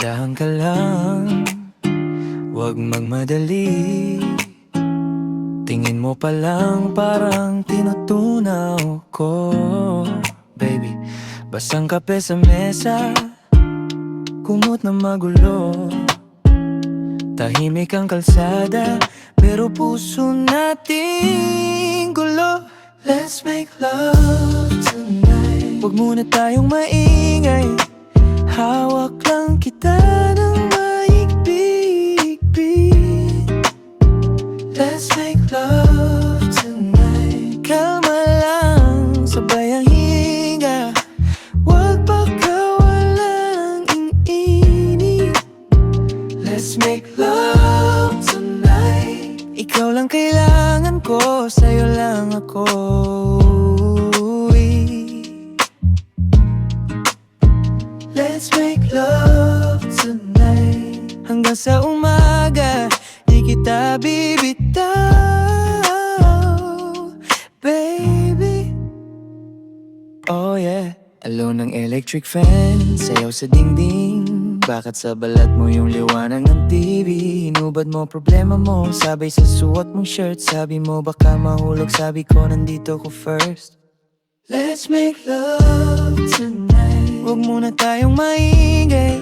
Dahan ka lang, huwag magmadali. Tingin mo pa lang parang tinutunaw ko. Baby, basang kape sa mesa, kumot na magulo. Tahimik ang kalsada, pero puso nating gulo. Let's make love tonight. Huwag muna tayong maingay, hawak lang kita ng mahigpit. Let's make love tonight. Kalma lang, sabay ang hinga, huwag pagkawalan ng init. Let's make love tonight. Ikaw lang kailangan ko, sa'yo lang ako. Let's make love tonight. Hanggang sa umaga, di kita bibitaw, baby. Oh yeah. Alone ng electric fan, sayaw sa dingding. Bakit sa balat mo yung liwanag ng TV? Hinubad mo problema mo, sabay sa suot mong shirt. Sabi mo baka mahulog, sabi ko nandito ko first. Let's make love tonight. Huwag muna tayong maingay,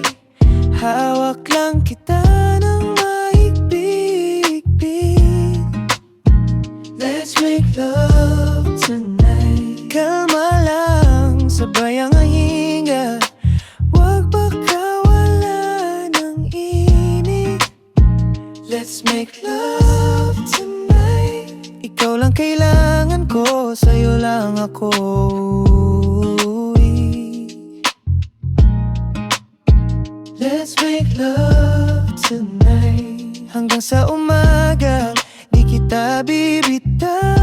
hawak lang kita ng mahigpit. Let's make love tonight. Kalma lang, sabay ang hinga, huwag pagkawala ng init. Let's make love tonight. Ikaw lang kailangan ko, sa'yo lang ako. Let's make love tonight. Hanggang sa umaga, di kita bibitaw.